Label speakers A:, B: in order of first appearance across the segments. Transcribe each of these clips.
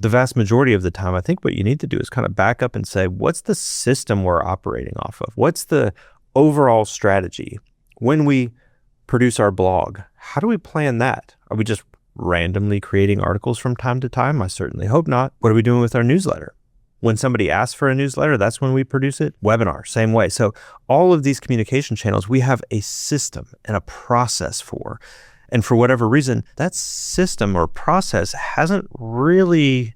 A: the vast majority of the time, I think what you need to do is kind of back up and say, what's the system we're operating off of? What's the overall strategy? When we produce our blog, how do we plan that? Are we just randomly creating articles from time to time? I certainly hope not. What are we doing with our newsletter? When somebody asks for a newsletter, that's when we produce it. Webinar, same way. So all of these communication channels, we have a system and a process for. And for whatever reason, that system or process hasn't really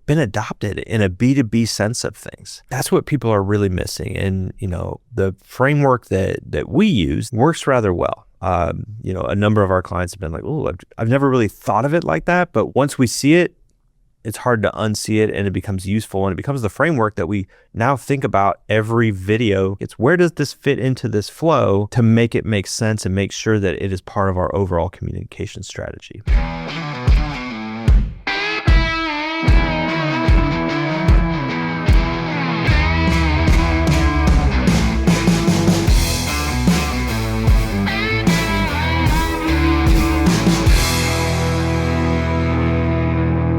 A: been adopted in a B2B sense of things. That's what people are really missing. And, the framework that we use works rather well. A number of our clients have been like, oh, I've never really thought of it like that. But once we see it, it's hard to unsee it, and it becomes useful, and it becomes the framework that we now think about every video. It's where does this fit into this flow to make it make sense and make sure that it is part of our overall communication strategy.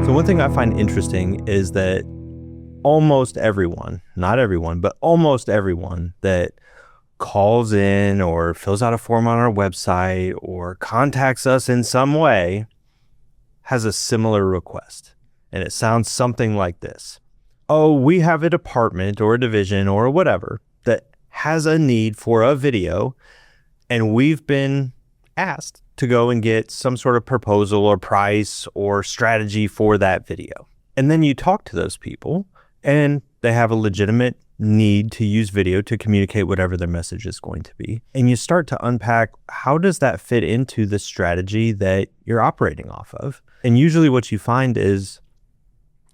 A: So one thing I find interesting is that almost everyone, not everyone, but almost everyone that calls in or fills out a form on our website or contacts us in some way has a similar request. And it sounds something like this. Oh, we have a department or a division or whatever that has a need for a video, and we've been asked to go and get some sort of proposal or price or strategy for that video. And then you talk to those people and they have a legitimate need to use video to communicate whatever their message is going to be. And you start to unpack, how does that fit into the strategy that you're operating off of? And usually what you find is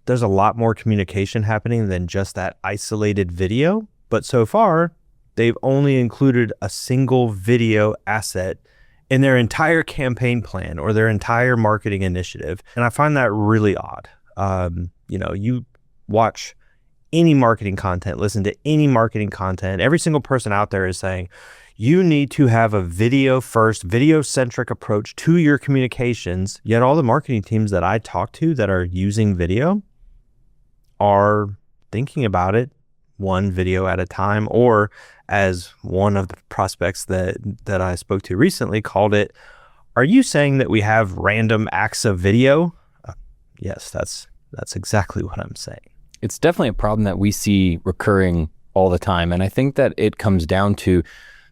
A: there's a lot more communication happening than just that isolated video. But so far, they've only included a single video asset in their entire campaign plan or their entire marketing initiative. And I find that really odd. You watch any marketing content, listen to any marketing content. Every single person out there is saying, you need to have a video-first, video-centric approach to your communications. Yet all the marketing teams that I talk to that are using video are thinking about it one video at a time, or as one of the prospects that I spoke to recently called it, are you saying that we have random acts of video? Yes, that's exactly what I'm saying.
B: It's definitely a problem that we see recurring all the time. And I think that it comes down to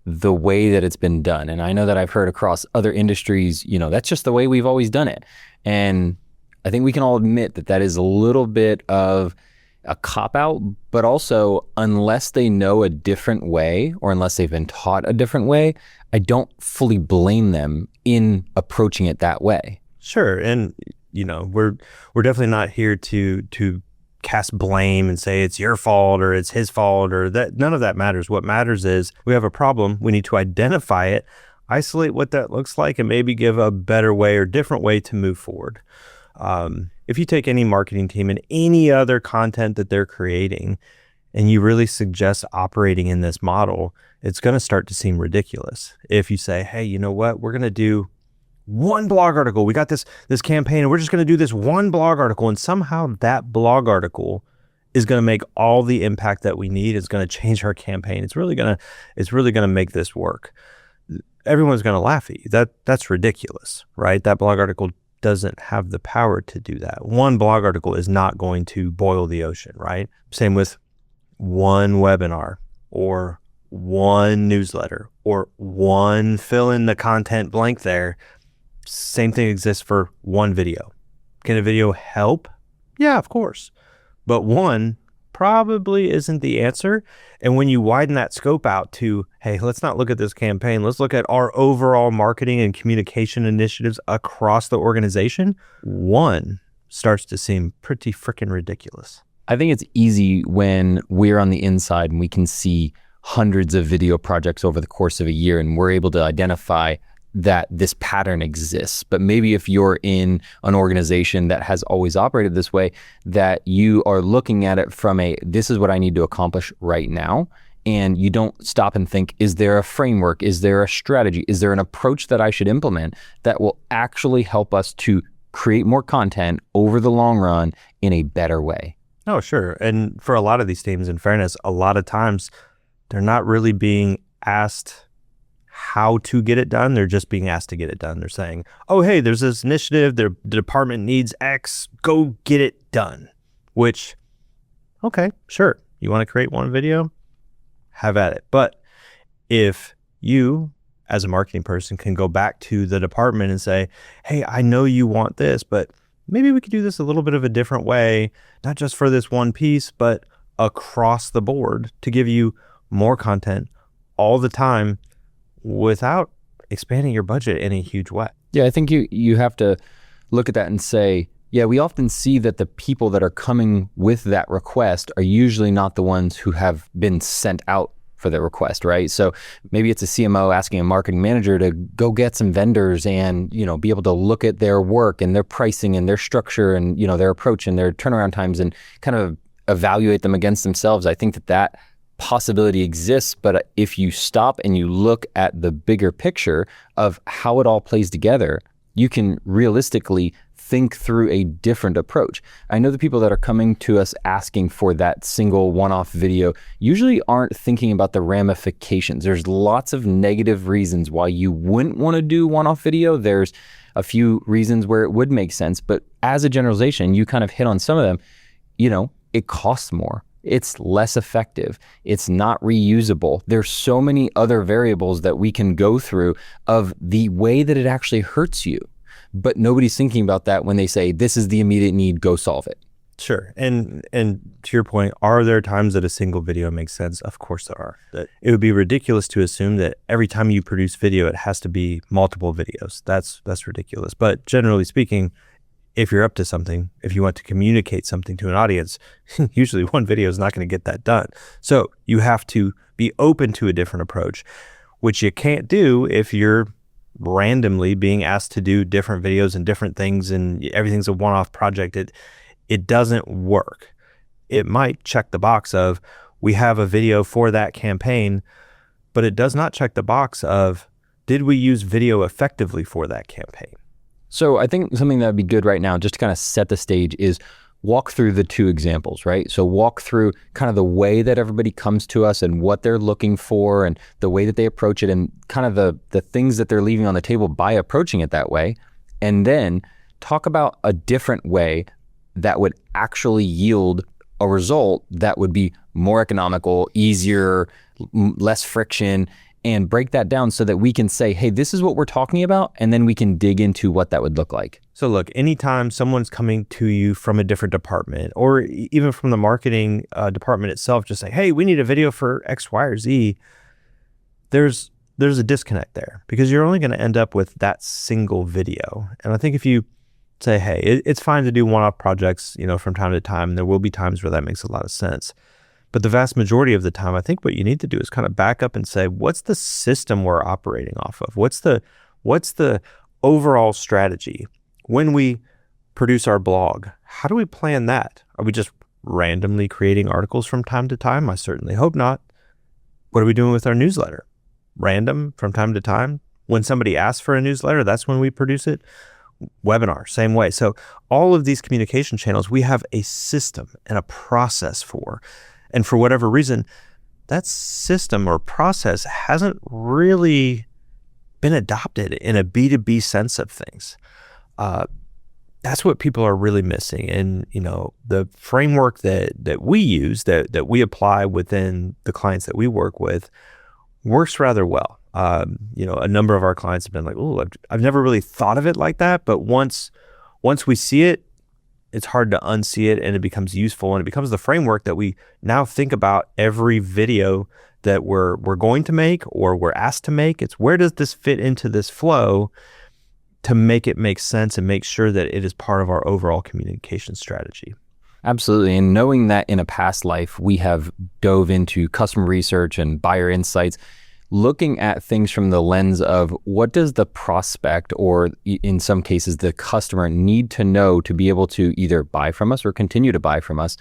B: the way that it's been done. And I know that I've heard across other industries, that's just the way we've always done it. And I think we can all admit that that is a little bit of a cop-out, but also unless they know a different way or unless they've been taught a different way, I don't fully blame them in approaching it that way.
A: Sure. And, we're definitely not here to cast blame and say it's your fault or it's his fault or that. None of that matters. What matters is we have a problem. We need to identify it, isolate what that looks like, and maybe give a better way or different way to move forward. If you take any marketing team and any other content that they're creating and you really suggest operating in this model, it's going to start to seem ridiculous. If you say, hey, you know what, we're going to do one blog article. We got this campaign and we're just going to do this one blog article, and somehow that blog article is going to make all the impact that we need. It's going to change our campaign. It's really going to make this work. Everyone's going to laugh at you. That's ridiculous, right? That blog article doesn't have the power to do that. One blog article is not going to boil the ocean, right? Same with one webinar or one newsletter or one fill in the content blank there. Same thing exists for one video. Can a video help? Yeah, of course. But one probably isn't the answer. And when you widen that scope out to, hey, let's not look at this campaign. Let's look at our overall marketing and communication initiatives across the organization. One starts to seem pretty freaking ridiculous.
B: I think it's easy when we're on the inside and we can see hundreds of video projects over the course of a year and we're able to identify that this pattern exists. But maybe if you're in an organization that has always operated this way, that you are looking at it from this is what I need to accomplish right now. And you don't stop and think, is there a framework? Is there a strategy? Is there an approach that I should implement that will actually help us to create more content over the long run in a better way.
A: Oh, sure. And for a lot of these teams, in fairness, a lot of times they're not really being asked how to get it done. They're just being asked to get it done. They're saying, oh, hey, there's this initiative. The department needs X. Go get it done. Which, okay, sure. You want to create one video? Have at it. But if you, as a marketing person, can go back to the department and say, hey, I know you want this, but maybe we could do this a little bit of a different way, not just for this one piece, but across the board to give you more content all the time without expanding your budget in a huge way.
B: Yeah, I think you have to look at that and say, yeah, we often see that the people that are coming with that request are usually not the ones who have been sent out for the request, right? So maybe it's a CMO asking a marketing manager to go get some vendors and, you know, be able to look at their work and their pricing and their structure and, you know, their approach and their turnaround times and kind of evaluate them against themselves. I think that possibility exists, but if you stop and you look at the bigger picture of how it all plays together, you can realistically think through a different approach. I know the people that are coming to us asking for that single one-off video usually aren't thinking about the ramifications. There's lots of negative reasons why you wouldn't want to do one-off video. There's a few reasons where it would make sense, but as a generalization, you kind of hit on some of them. You know, it costs more. It's less effective. It's not reusable. There's so many other variables that we can go through of the way that it actually hurts you. But nobody's thinking about that when they say, this is the immediate need, go solve it.
A: Sure. And to your point, are there times that a single video makes sense? Of course there are. That it would be ridiculous to assume that every time you produce video, it has to be multiple videos. That's ridiculous. But generally speaking, if you're up to something, if you want to communicate something to an audience, usually one video is not going to get that done. So you have to be open to a different approach, which you can't do if you're randomly being asked to do different videos and different things and everything's a one-off project. It doesn't work. It might check the box of, we have a video for that campaign, but it does not check the box of, did we use video effectively for that campaign?
B: So I think something that would be good right now, just to kind of set the stage, is walk through the two examples, right? So walk through kind of the way that everybody comes to us and what they're looking for and the way that they approach it and kind of the things that they're leaving on the table by approaching it that way. And then talk about a different way that would actually yield a result that would be more economical, easier, less friction, and break that down so that we can say, hey, this is what we're talking about, and then we can dig into what that would look like.
A: So look, anytime someone's coming to you from a different department or even from the marketing department itself, just saying, hey, we need a video for X, Y, or Z, there's a disconnect there because you're only going to end up with that single video. And I think if you say, hey, it's fine to do one-off projects, you know, from time to time, there will be times where that makes a lot of sense. But the vast majority of the time, I think what you need to do is kind of back up and say, what's the system we're operating off of? What's the overall strategy? When we produce our blog, how do we plan that? Are we just randomly creating articles from time to time? I certainly hope not. What are we doing with our newsletter? Random from time to time? When somebody asks for a newsletter, that's when we produce it. Webinar, same way. So all of these communication channels, we have a system and a process for. And for whatever reason, that system or process hasn't really been adopted in a B2B sense of things. That's what people are really missing. And, you know, the framework that we use, that we apply within the clients that we work with works rather well. You know, a number of our clients have been like, oh, I've never really thought of it like that. But once we see it, it's hard to unsee it and it becomes useful and it becomes the framework that we now think about every video that we're going to make or we're asked to make. It's where does this fit into this flow to make it make sense and make sure that it is part of our overall communication strategy.
B: Absolutely. And knowing that in a past life, we have dove into customer research and buyer insights, looking at things from the lens of what does the prospect or in some cases the customer need to know to be able to either buy from us or continue to buy from us,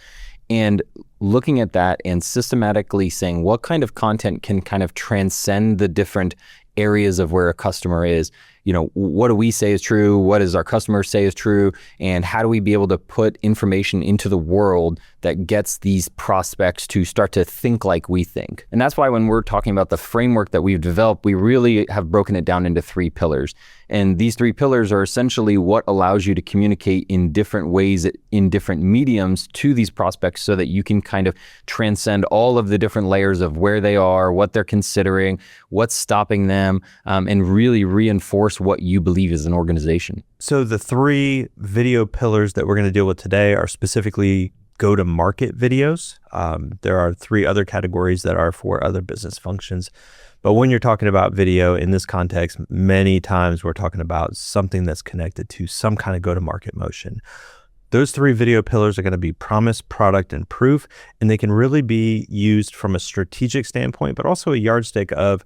B: and looking at that and systematically saying what kind of content can kind of transcend the different areas of where a customer is what do we say is true? What does our customers say is true? And how do we be able to put information into the world that gets these prospects to start to think like we think? And that's why when we're talking about the framework that we've developed, we really have broken it down into 3 pillars. And these 3 pillars are essentially what allows you to communicate in different ways, in different mediums to these prospects, so that you can kind of transcend all of the different layers of where they are, what they're considering, what's stopping them, and really reinforce what you believe as an organization.
A: So the 3 video pillars that we're going to deal with today are specifically go-to-market videos. There are 3 other categories that are for other business functions. But when you're talking about video in this context, many times we're talking about something that's connected to some kind of go-to-market motion. Those 3 video pillars are going to be promise, product, and proof, and they can really be used from a strategic standpoint, but also a yardstick of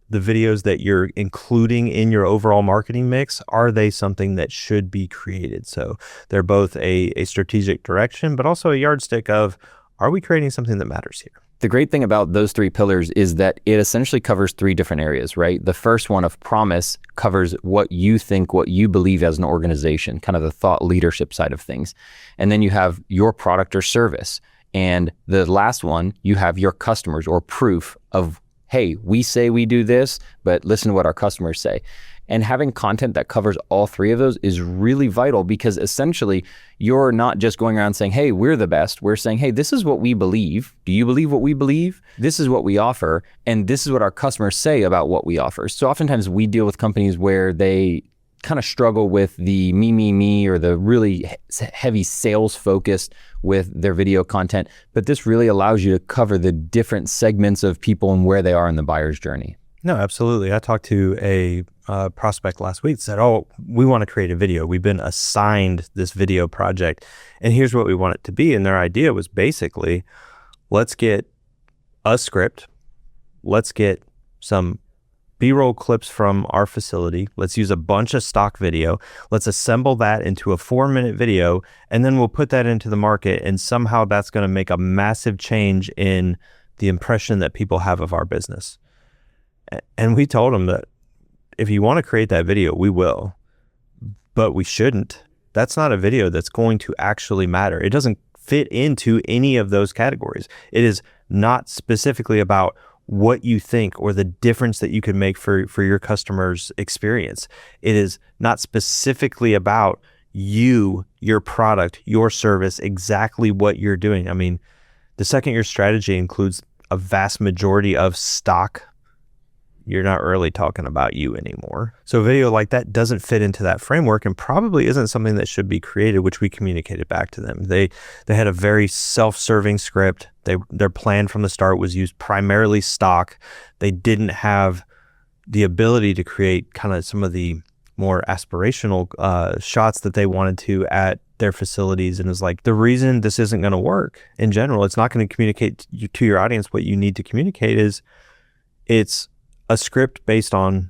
A: the videos that you're including in your overall marketing mix. Are they something that should be created? So they're both a strategic direction, but also a yardstick of, are we creating something that matters here?
B: The great thing about those 3 pillars is that it essentially covers 3 different areas, right? The first one of promise covers what you think, what you believe as an organization, kind of the thought leadership side of things. And then you have your product or service. And the last one, you have your customers or proof of, hey, we say we do this, but listen to what our customers say. And having content that covers all 3 of those is really vital, because essentially you're not just going around saying, hey, we're the best. We're saying, hey, this is what we believe. Do you believe what we believe? This is what we offer. And this is what our customers say about what we offer. So oftentimes we deal with companies where they kind of struggle with the me, or the really heavy sales focused with their video content. But this really allows you to cover the different segments of people and where they are in the buyer's journey.
A: No, absolutely. I talked to a prospect last week that said, oh, we want to create a video. We've been assigned this video project, and here's what we want it to be. And their idea was basically, let's get a script. Let's get some B-roll clips from our facility. Let's use a bunch of stock video. Let's assemble that into a 4-minute video, and then we'll put that into the market. And somehow that's going to make a massive change in the impression that people have of our business. And we told them that if you want to create that video, we will, but we shouldn't. That's not a video that's going to actually matter. It doesn't fit into any of those categories. It is not specifically about what you think or the difference that you can make for your customer's experience. It is not specifically about you, your product, your service, exactly what you're doing. I mean, the second your strategy includes a vast majority of stock, you're not really talking about you anymore. So a video like that doesn't fit into that framework, and probably isn't something that should be created, which we communicated back to them. They had a very self-serving script. Their plan from the start was use primarily stock. They didn't have the ability to create kind of some of the more aspirational shots that they wanted to at their facilities. And it's like, the reason this isn't going to work in general, it's not going to communicate to your audience what you need to communicate, is it's a script based on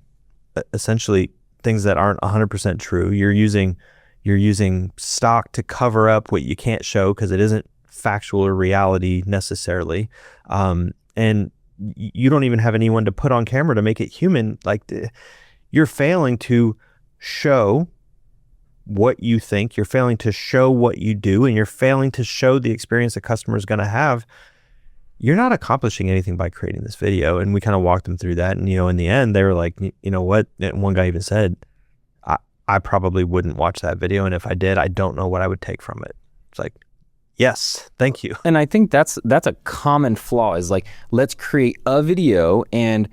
A: essentially things that aren't 100% true. You're using stock to cover up what you can't show because it isn't factual or reality necessarily. And you don't even have anyone to put on camera to make it human. Like, you're failing to show what you think, you're failing to show what you do, and you're failing to show the experience the customer is going to have. You're not accomplishing anything by creating this video. And we kind of walked them through that. And, in the end, they were like, you know what? And one guy even said, I probably wouldn't watch that video. And if I did, I don't know what I would take from it. It's like, yes, thank you.
B: And I think that's a common flaw, is like, let's create a video and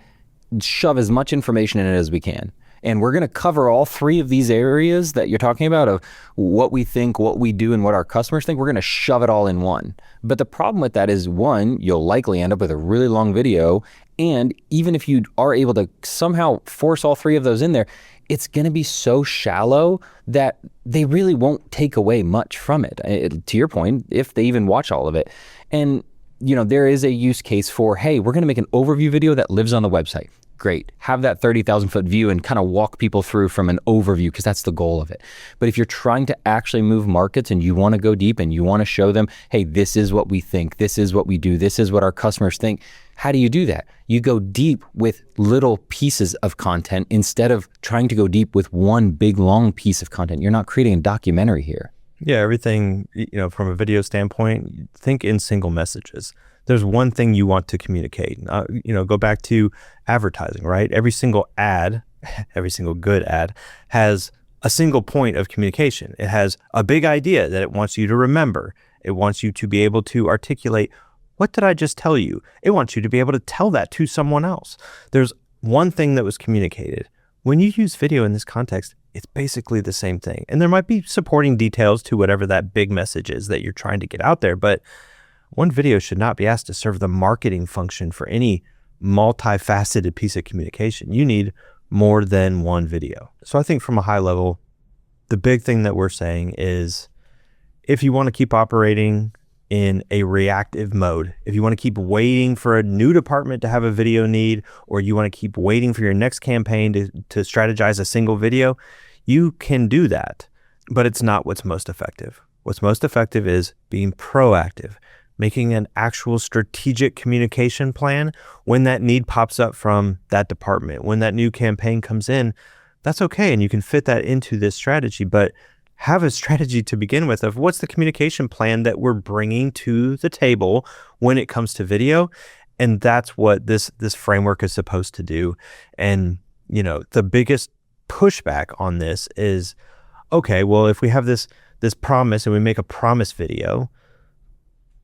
B: shove as much information in it as we can. And we're going to cover all 3 of these areas that you're talking about, of what we think, what we do, and what our customers think. We're going to shove it all in one. But the problem with that is, one, you'll likely end up with a really long video. And even if you are able to somehow force all 3 of those in there, it's going to be so shallow that they really won't take away much from it. To your point, if they even watch all of it. And, there is a use case for, hey, we're going to make an overview video that lives on the website. Great. Have that 30,000 foot view and kind of walk people through from an overview, because that's the goal of it. But if you're trying to actually move markets and you want to go deep and you want to show them, hey, this is what we think, this is what we do, this is what our customers think, How do you do that? You go deep with little pieces of content instead of trying to go deep with one big, long piece of content. You're not creating a documentary here.
A: Yeah, everything, from a video standpoint, think in single messages. There's one thing you want to communicate. Go back to advertising, right? Every single ad, every single good ad has a single point of communication. It has a big idea that it wants you to remember. It wants you to be able to articulate, what did I just tell you? It wants you to be able to tell that to someone else. There's one thing that was communicated. When you use video in this context, it's basically the same thing. And there might be supporting details to whatever that big message is that you're trying to get out there, but one video should not be asked to serve the marketing function for any multifaceted piece of communication. You need more than one video. So I think from a high level, the big thing that we're saying is if you want to keep operating in a reactive mode, if you want to keep waiting for a new department to have a video need, or you want to keep waiting for your next campaign to strategize a single video, you can do that, but it's not what's most effective. What's most effective is being proactive, making an actual strategic communication plan when that need pops up from that department, when that new campaign comes in. That's okay, and you can fit that into this strategy, but have a strategy to begin with of what's the communication plan that we're bringing to the table when it comes to video. And that's what this framework is supposed to do. And, the biggest pushback on this is, okay, well, if we have this promise and we make a promise video,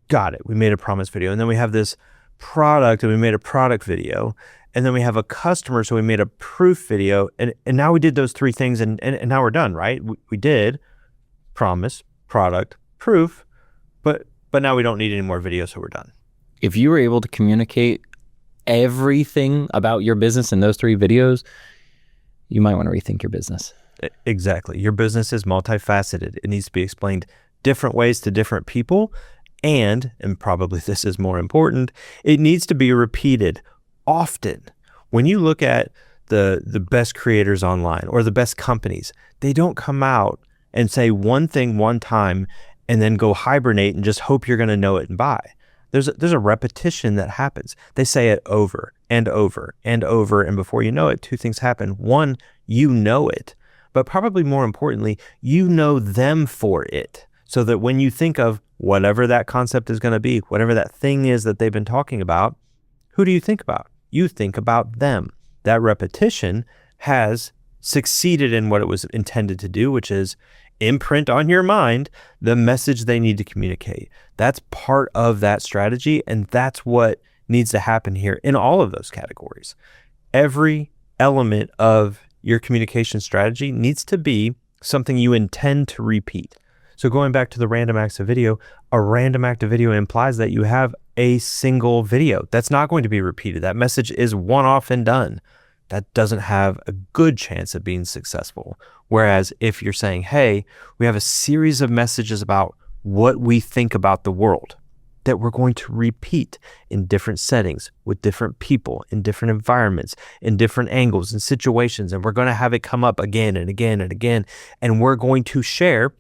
A: got it, we made a promise video. And then we have this product and we made a product video. And then we have a customer, so we made a proof video, and now we did those three things, and now we're done, right? We did promise, product, proof, but now we don't need any more videos, so we're done.
B: If you were able to communicate everything about your business in those three videos, you might want to rethink your business.
A: Exactly. Your business is multifaceted. It needs to be explained different ways to different people, and probably this is more important, it needs to be repeated often. When you look at the best creators online or the best companies, they don't come out and say one thing one time and then go hibernate and just hope you're going to know it and buy. There's a repetition that happens. They say it over and over and over, and before you know it, two things happen. One, you know it, but probably more importantly, you know them for it. So that when you think of whatever that concept is going to be, whatever that thing is that they've been talking about, who do you think about? You think about them. That repetition has succeeded in what it was intended to do, which is imprint on your mind the message they need to communicate. That's part of that strategy, and that's what needs to happen here in all of those categories. Every element of your communication strategy needs to be something you intend to repeat. So going back to the random acts of video, a random act of video implies that you have a single video that's not going to be repeated. That message is one-off and done. That doesn't have a good chance of being successful. Whereas if you're saying, hey, we have a series of messages about what we think about the world that we're going to repeat in different settings with different people, in different environments, in different angles and situations, and we're going to have it come up again and again and again, and we're going to share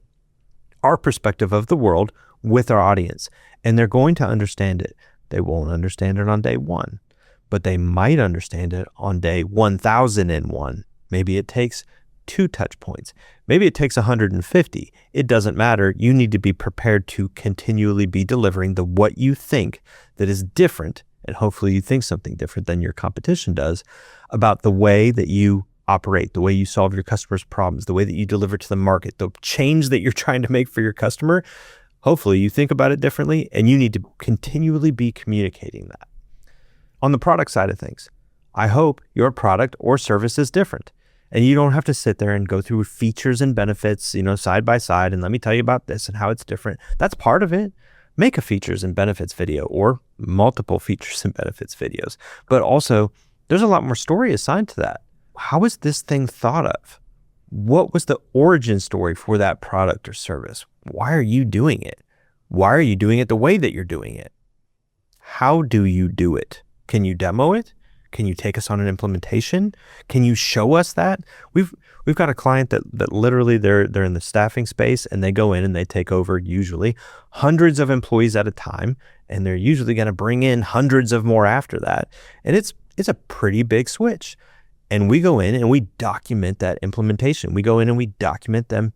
A: our perspective of the world with our audience, and they're going to understand it. They won't understand it on day one, but they might understand it on day 1001. Maybe it takes 2 touch points. Maybe it takes 150. It doesn't matter. You need to be prepared to continually be delivering the what you think that is different, and hopefully you think something different than your competition does about the way that you operate, the way you solve your customers' problems, the way that you deliver to the market, the change that you're trying to make for your customer. Hopefully you think about it differently, and you need to continually be communicating that. On the product side of things, I hope your product or service is different, and you don't have to sit there and go through features and benefits, side by side, and let me tell you about this and how it's different. That's part of it. Make a features and benefits video or multiple features and benefits videos, but also there's a lot more story assigned to that. How is this thing thought of? What was the origin story for that product or service? Why are you doing it? Why are you doing it the way that you're doing it? How do you do it? Can you demo it? Can you take us on an implementation? Can you show us that? We've got a client that literally they're in the staffing space, and they go in and they take over usually hundreds of employees at a time, and they're usually going to bring in hundreds of more after that. And it's a pretty big switch. And we go in and we document that implementation. We go in and we document them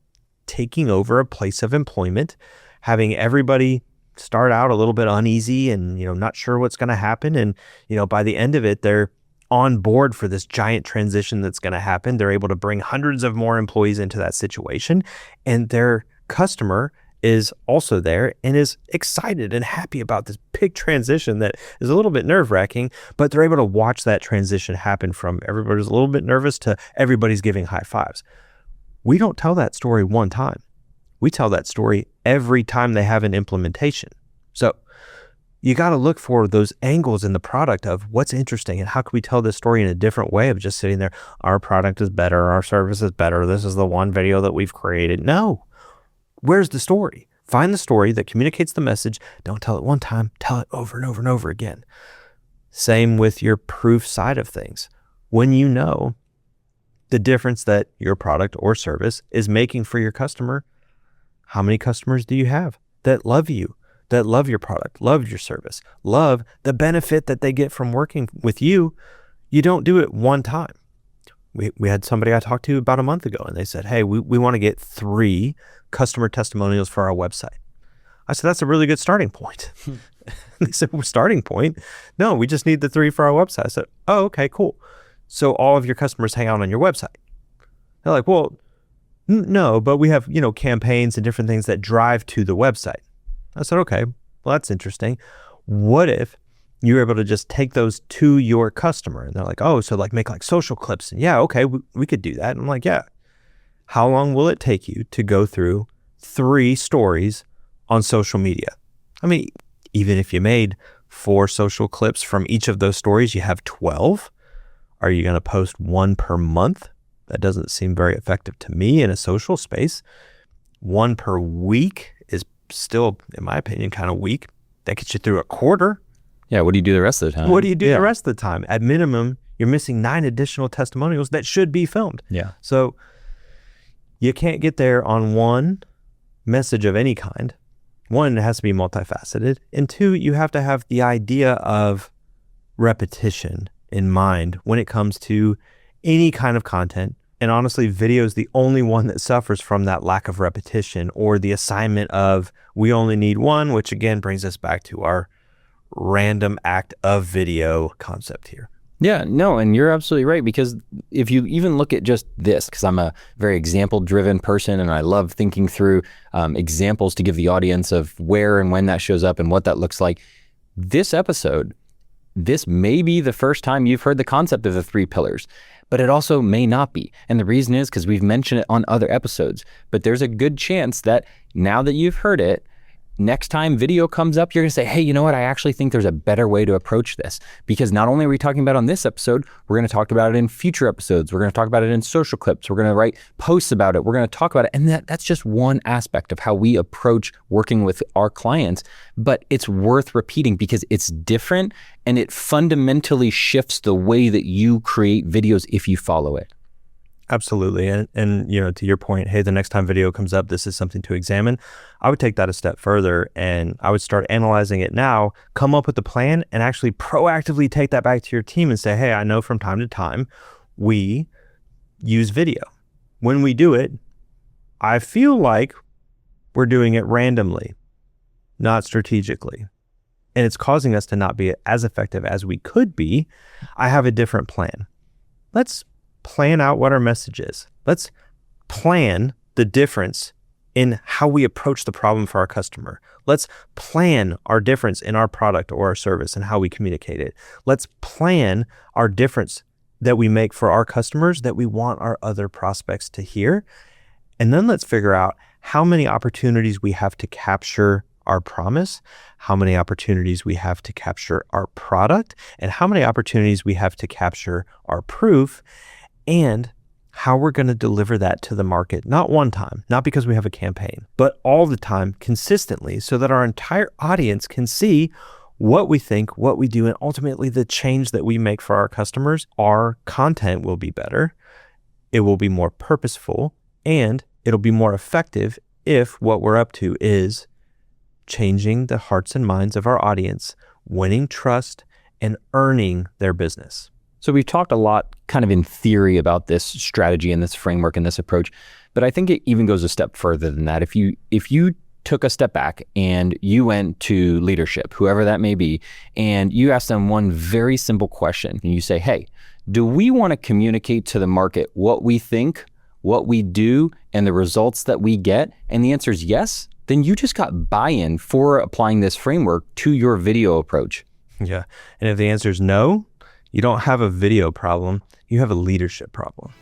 A: taking over a place of employment, having everybody start out a little bit uneasy and, not sure what's going to happen. And, by the end of it, they're on board for this giant transition that's going to happen. They're able to bring hundreds of more employees into that situation, and their customer is also there and is excited and happy about this big transition that is a little bit nerve-wracking, but they're able to watch that transition happen from everybody's a little bit nervous to everybody's giving high fives. We don't tell that story one time. We tell that story every time they have an implementation. So you got to look for those angles in the product of what's interesting and how can we tell this story in a different way of just sitting there, our product is better, our service is better, this is the one video that we've created. No. Where's the story? Find the story that communicates the message. Don't tell it one time, tell it over and over and over again. Same with your proof side of things. When you know the difference that your product or service is making for your customer, how many customers do you have that love you, that love your product, love your service, love the benefit that they get from working with you? You don't do it one time. We had somebody I talked to about a month ago, and they said, hey, we want to get 3 customer testimonials for our website. I said, that's a really good starting point. They said, well, starting point? No, we just need the 3 for our website. I said, oh, okay, cool. So all of your customers hang out on your website. They're like, well, no, but we have, campaigns and different things that drive to the website. I said, okay, well, that's interesting. What if you were able to just take those to your customer? And they're like, oh, so make social clips. And yeah, okay, we could do that. And I'm like, yeah. How long will it take you to go through 3 stories on social media? I mean, even if you made 4 social clips from each of those stories, you have 12. Are you going to post 1 per month? That doesn't seem very effective to me in a social space. 1 per week is still, in my opinion, kind of weak. That gets you through a quarter.
B: Yeah, what do you do the rest of the time?
A: What do you do the rest of the time? At minimum, you're missing 9 additional testimonials that should be filmed.
B: Yeah.
A: So you can't get there on one message of any kind. 1, it has to be multifaceted. And 2, you have to have the idea of repetition in mind when it comes to any kind of content. And honestly, video is the only one that suffers from that lack of repetition or the assignment of we only need 1, which again brings us back to our random act of video concept here.
B: Yeah, no, and you're absolutely right, because if you even look at just this, because I'm a very example-driven person and I love thinking through examples to give the audience of where and when that shows up and what that looks like. This episode, this may be the first time you've heard the concept of the 3 pillars, but it also may not be. And the reason is because we've mentioned it on other episodes, but there's a good chance that now that you've heard it, next time video comes up, you're going to say, hey, you know what? I actually think there's a better way to approach this, because not only are we talking about it on this episode, we're going to talk about it in future episodes. We're going to talk about it in social clips. We're going to write posts about it. We're going to talk about it. And that's just one aspect of how we approach working with our clients, but it's worth repeating because it's different and it fundamentally shifts the way that you create videos if you follow it.
A: Absolutely. And to your point, hey, the next time video comes up, this is something to examine. I would take that a step further and I would start analyzing it now, come up with a plan, and actually proactively take that back to your team and say, hey, I know from time to time we use video. When we do it, I feel like we're doing it randomly, not strategically. And it's causing us to not be as effective as we could be. I have a different plan. Let's plan out what our message is. Let's plan the difference in how we approach the problem for our customer. Let's plan our difference in our product or our service and how we communicate it. Let's plan our difference that we make for our customers that we want our other prospects to hear. And then let's figure out how many opportunities we have to capture our promise, how many opportunities we have to capture our product, and how many opportunities we have to capture our proof, and how we're going to deliver that to the market, not one time, not because we have a campaign, but all the time consistently so that our entire audience can see what we think, what we do, and ultimately the change that we make for our customers, our content will be better. It will be more purposeful, and it'll be more effective if what we're up to is changing the hearts and minds of our audience, winning trust, and earning their business.
B: So we've talked a lot kind of in theory about this strategy and this framework and this approach, but I think it even goes a step further than that. If you took a step back and you went to leadership, whoever that may be, and you asked them one very simple question, and you say, hey, do we want to communicate to the market what we think, what we do, and the results that we get? And the answer is yes. Then you just got buy-in for applying this framework to your video approach.
A: Yeah. And if the answer is no, you don't have a video problem, you have a leadership problem.